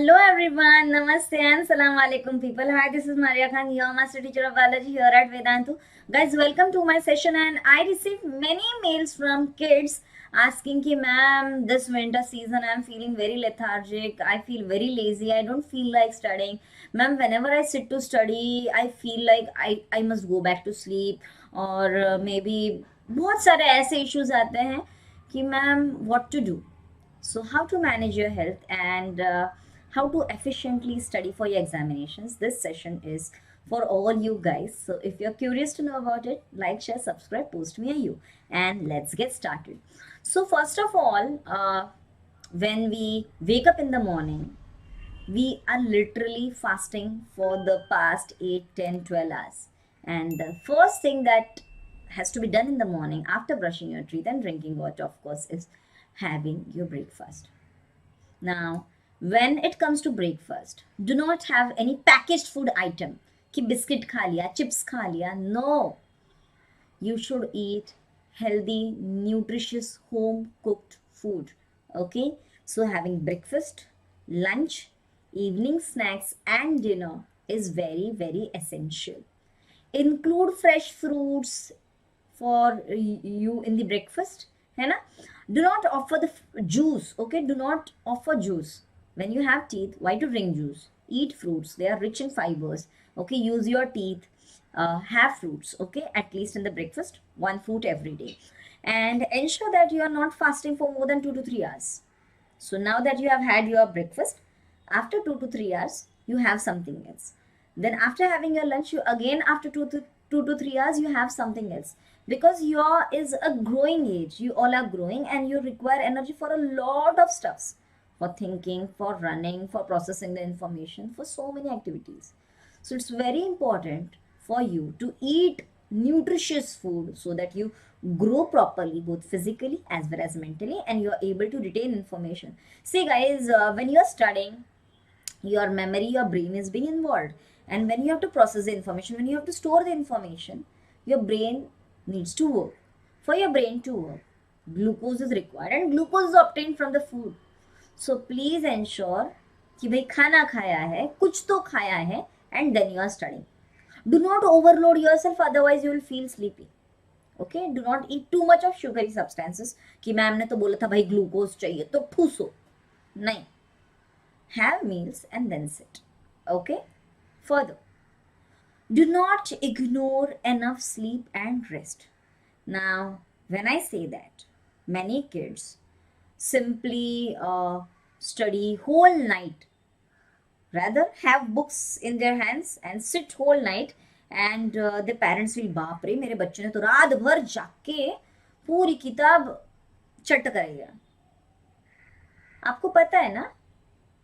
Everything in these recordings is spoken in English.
Hello everyone, Namaste and Salam Alaikum people. Hi, this is Mariya Khan, your master teacher of biology here at Vedantu. Guys, welcome to my session and I received many mails from kids asking ki ma'am, this winter season I'm feeling very lethargic, I feel very lazy, I don't feel like studying. Ma'am, whenever I sit to study, I feel like I must go back to sleep और maybe बहुत सारे ऐसे issues आते हैं कि ma'am, what to do? So, how to manage your health and how to efficiently study for your examinations. This session is for all you guys. So, if you're curious to know about it, like, share, subscribe, post me a you, and let's get started. So, first of all, when we wake up in the morning, we are literally fasting for the past 8, 10, 12 hours. And the first thing that has to be done in the morning after brushing your teeth and drinking water, of course, is having your breakfast. Now, when it comes to breakfast, do not have any packaged food item. Ki biscuit kha liya, chips kha liya. No. You should eat healthy, nutritious, home cooked food. Okay? So, having breakfast, lunch, evening snacks, and dinner is very, very essential. Include fresh fruits for you in the breakfast, है ना? Do not offer the juice, okay? Do not offer juice. When you have teeth, why to drink juice? Eat fruits, they are rich in fibers, okay? Use your teeth, have fruits, okay? At least in the breakfast, one fruit every day. And ensure that you are not fasting for more than 2 to 3 hours. So now that you have had your breakfast, after 2 to 3 hours, you have something else. Then after having your lunch, you again after 2 to 3 hours, you have something else. Because your is a growing age. You all are growing and you require energy for a lot of stuffs. For thinking, for running, for processing the information, for so many activities. So it's very important for you to eat nutritious food so that you grow properly both physically as well as mentally and you are able to retain information. See guys, when you are studying, your memory, your brain is being involved, and when you have to process the information, when you have to store the information, your brain needs to work. For your brain to work, glucose is required and glucose is obtained from the food. So please ensure कि भाई खाना खाया है, कुछ तो खाया है, and then you are studying. Do not overload yourself, otherwise you will feel sleepy. Okay, do not eat too much of sugary substances कि मैम ने तो बोला था भाई ग्लूकोज चाहिए तो ठूसो. नहीं. Have meals and then sit. Okay? Further, do not ignore enough sleep and rest. Now, when I say that, many kids simply study whole night, rather have books in their hands and sit whole night, and the parents will, बाप रे मेरे बच्चे ने तो रात भर जाग के पूरी किताब चट करेगा. आपको पता है ना,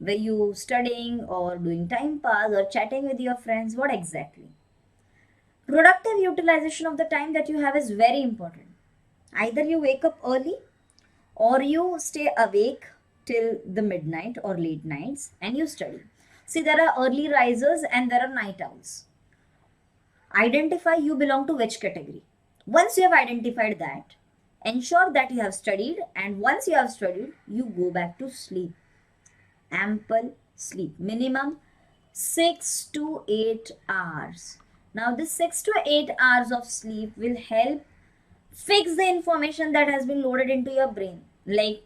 were you studying or doing time pass or chatting with your friends? What exactly? Productive utilization of the time that you have is very important. Either you wake up early or you stay awake till the midnight or late nights and you study. See, there are early risers and there are night owls. Identify you belong to which category. Once you have identified that, ensure that you have studied, and once you have studied, you go back to sleep. Ample sleep, minimum 6 to 8 hours. Now this 6 to 8 hours of sleep will help fix the information that has been loaded into your brain. Like,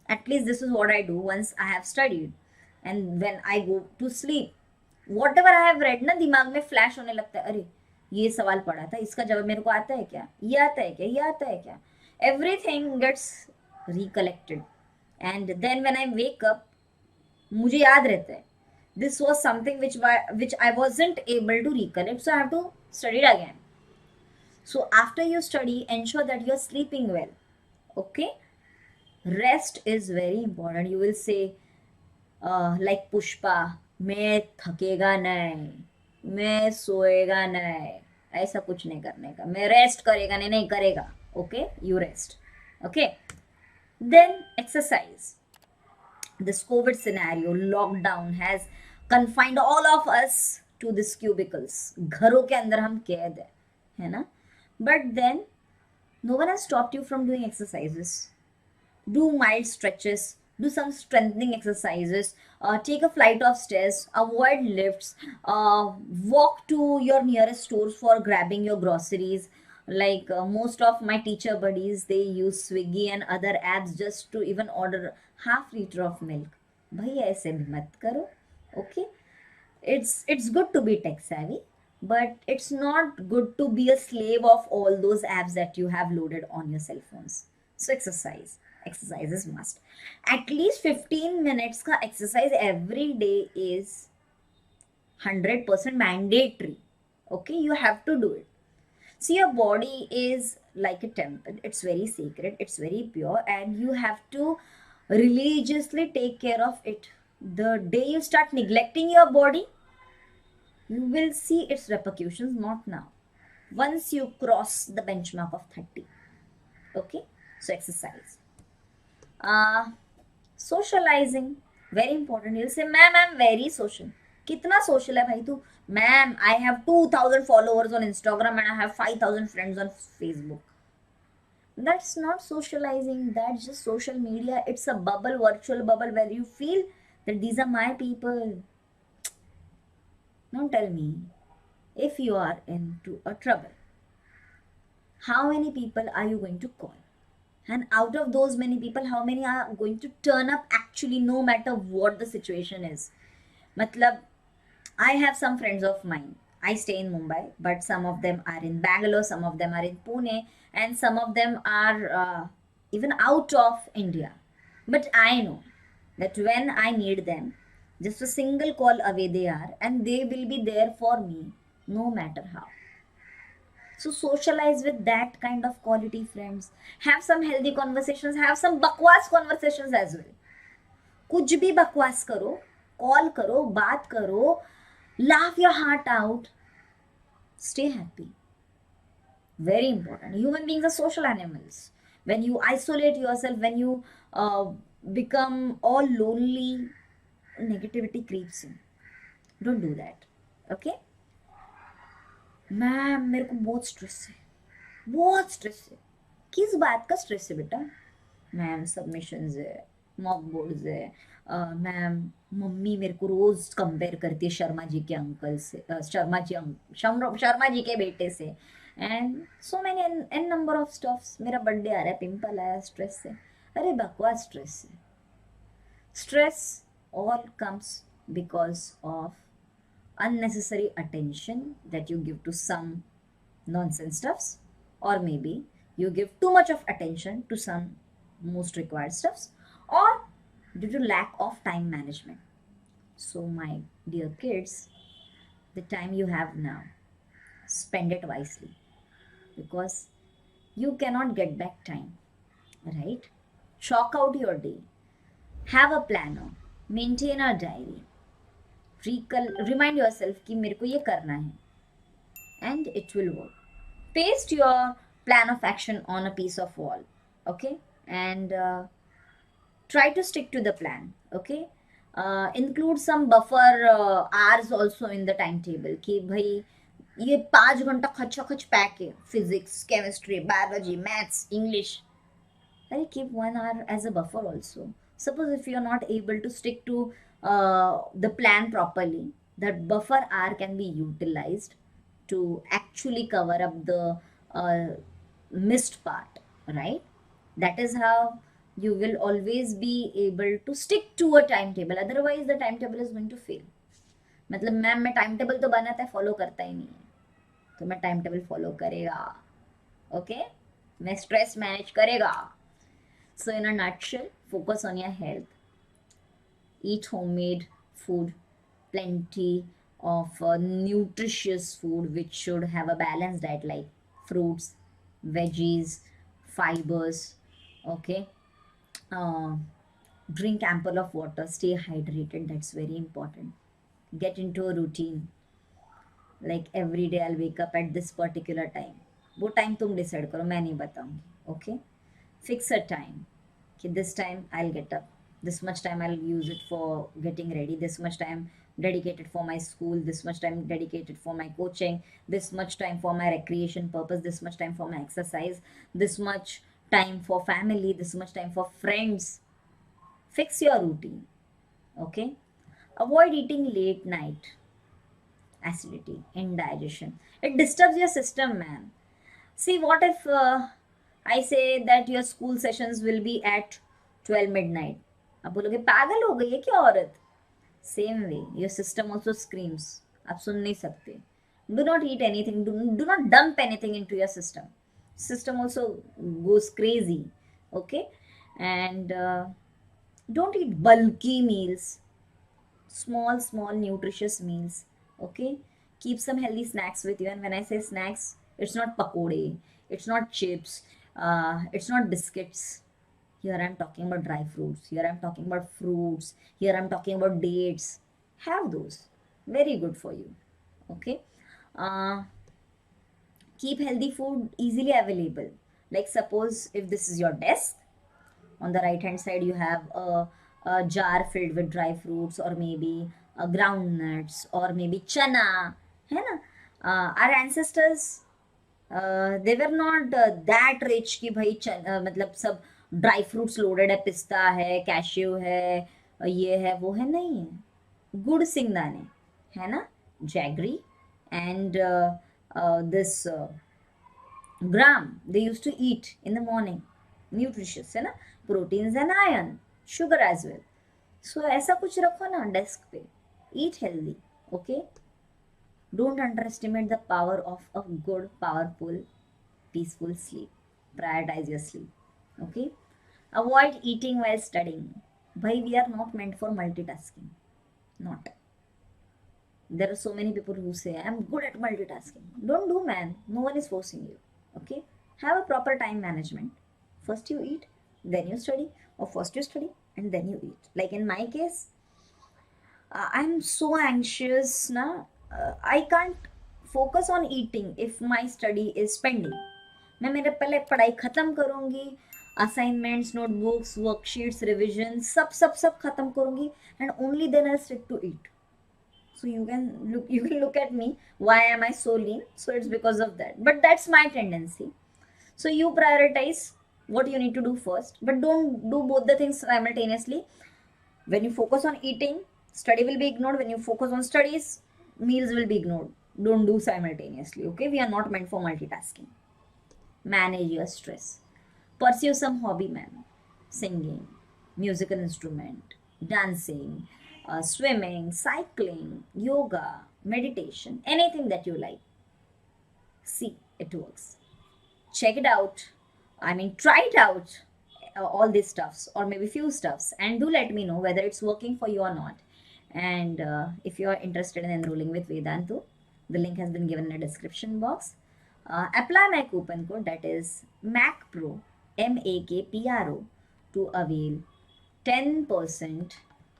at least this is what I do once I have studied, and when I go to sleep, whatever I have read ना दिमाग में flash होने लगता है. अरे ये सवाल पढ़ा था, इसका जवाब मेरे को आता है क्या, ये आता है क्या, ये आता है क्या. Everything gets recollected, and then when I wake up, मुझे याद रहता है this was something which I wasn't able to recollect, so I have to study it again. So after you study, ensure that you are sleeping well. Okay, rest is very important. You will say like Pushpa, मैं थकेगा नहीं, मैं सोएगा नहीं, ऐसा कुछ नहीं करने का. मैं रेस्ट करेगा नहीं, नहीं करेगा. Okay, you rest. Okay, then exercise. This COVID scenario, lockdown, has confined all of us to this cubicles. घरों के अंदर हम कैद है ना? But then no one has stopped you from doing exercises. Do mild stretches do some strengthening exercises, take a flight of stairs, avoid lifts, walk to your nearest stores for grabbing your groceries. Like most of my teacher buddies, they use Swiggy and other apps just to even order half liter of milk. Bhai aise bhi mat karo. Okay, it's good to be tech savvy, but it's not good to be a slave of all those apps that you have loaded on your cell phones. So exercise is must. At least 15 minutes ka exercise every day is 100% mandatory. Okay, you have to do it. See, your body is like a temple. It's very sacred, it's very pure, and you have to religiously take care of it. The day you start neglecting your body, you will see its repercussions, not now. Once you cross the benchmark of 30. Okay? So exercise. Uh, Socializing. Very important. You'll say, ma'am, I'm very social. कितना social है भाई तू? Ma'am, I have 2,000 followers on Instagram and I have 5,000 friends on Facebook. That's not socializing. That's just social media. It's a bubble, virtual bubble where you feel that these are my people. Now tell me, if you are into a trouble, how many people are you going to call? And out of those many people, how many are going to turn up actually, no matter what the situation is? Matlab, I have some friends of mine. I stay in Mumbai, but some of them are in Bangalore, some of them are in Pune, and some of them are even out of India. But I know that when I need them, just a single call away they are, and they will be there for me no matter how. So socialize with that kind of quality friends. Have some healthy conversations, have some bakwas conversations as well. कुछ भी बकवास करो, call करो, बात करो, laugh your heart out, stay happy. Very important. Human beings are social animals. When you isolate yourself, when you become all lonely, negativity creeps in. Don't do that. Okay? Ma'am मेरे को बहुत stress है, बहुत stress है. किस बात का stress है बेटा? मैम सबमिशंस है, मॉक बोर्ड्स है, मैम मम्मी मेरे को रोज कंपेयर करती है शर्मा जी के अंकल से, शर्मा जी के बेटे से, and so many an number of stuffs. मेरा बर्थडे आ रहा है, पिंपल आया, स्ट्रेस है. अरे बकवास स्ट्रेस है. Stress all comes because of unnecessary attention that you give to some nonsense stuffs, or maybe you give too much of attention to some most required stuffs, or due to lack of time management. So my dear kids, the time you have now, spend it wisely, because you cannot get back time, right? Chalk out your day, have a planner, maintain a diary, remind yourself कि मेरे को ये करना है, and it will work. Paste your plan of action on a piece of wall, okay, and try to stick to the plan. Okay, include some buffer hours also in the timetable कि भाई ये 5 घंटा खचा खच pack है, physics, chemistry, biology, maths, English. अरे keep 1 hour as a buffer also. Suppose if you are not able to stick to the plan properly, that buffer hour can be utilized to actually cover up the missed part, right? That is how you will always be able to stick to a timetable. Otherwise the timetable is going to fail. मतलब ma'am मैं time table तो बनाता है, follow करता ही नहीं है, तो मैं टाइम टेबल फॉलो करेगा. ओके, मैं स्ट्रेस मैनेज करेगा. So in a nutshell, focus on your health. Eat homemade food, plenty of nutritious food which should have a balanced diet like fruits, veggies, fibers. Okay. Drink ample of water, stay hydrated, that's very important. Get into a routine, like every day I'll wake up at this particular time. वो time तुम decide करो, मैं नहीं बताऊंगी. Okay, fix a time. Okay, this time I'll get up, this much time I'll use it for getting ready, this much time dedicated for my school, this much time dedicated for my coaching, this much time for my recreation purpose, this much time for my exercise, this much time for family, this much time for friends. Fix your routine. Okay. Avoid eating late night. Acidity, indigestion. It disturbs your system, man. See, what if I say that your school sessions will be at 12 midnight? आप बोलोगे पागल हो गई है क्या औरत? Same way, your system also screams. आप सुन नहीं सकते. Do not eat anything. Do not dump anything into your system. System also goes crazy. Okay, and don't eat bulky meals. Small nutritious meals. Okay, keep some healthy snacks with you. And when I say snacks, it's not pakode, it's not chips, it's not biscuits. Here I'm talking about dry fruits, here I'm talking about fruits, here I'm talking about dates. Have those, very good for you. Okay, uh, keep healthy food easily available. Like suppose if this is your desk, on the right hand side you have a jar filled with dry fruits, or maybe ground nuts, or maybe chana, है ना? Our ancestors, they were not that rich कि भाई मतलब सब dry fruits loaded है, पिस्ता है, cashew है, ये है वो है, नहीं है. गुड़ सिंगदाने, है ना, jaggery, and this gram they used to eat in the morning. Nutritious है ना, proteins and iron, sugar as well. So ऐसा कुछ रखो ना desk पे. Eat healthy. Okay, don't underestimate the power of a good, powerful, peaceful sleep. Prioritize your sleep. Okay, avoid eating while studying. Bhai, we are not meant for multitasking. Not. There are so many people who say I'm good at multitasking. Don't do, man. No one is forcing you. Okay, have a proper time management. First you eat, then you study, or first you study and then you eat. Like in my case, I'm so anxious now. I can't focus on eating if my study is pending. मैं मेरे पहले पढ़ाई ख़त्म करूँगी, assignments, notebooks, worksheets, revision सब सब सब ख़त्म करूँगी, and only then I'll stick to eat. So you can look at me, why am I so lean? So it's because of that, but that's my tendency. So you prioritize what you need to do first, but don't do both the things simultaneously. When you focus on eating, study will be ignored. When you focus on studies, meals will be ignored. Don't do simultaneously. Okay, we are not meant for multitasking. Manage your stress. Pursue some hobby, man. Singing, musical instrument, dancing, swimming, cycling, yoga, meditation, anything that you like. See, it works. Check it out. I mean, try it out. All these stuffs, or maybe few stuffs, and do let me know whether it's working for you or not. And if you are interested in enrolling with Vedantu, the link has been given in the description box. Apply my coupon code, that is MACPRO, MAKPRO, to avail 10%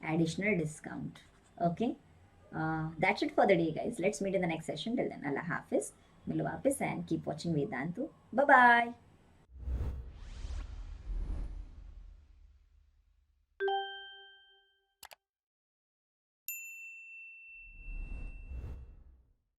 additional discount. Okay, that's it for the day, guys. Let's meet in the next session. Till then, Allah Hafiz, Milo Hafiz, and keep watching Vedantu. Bye bye.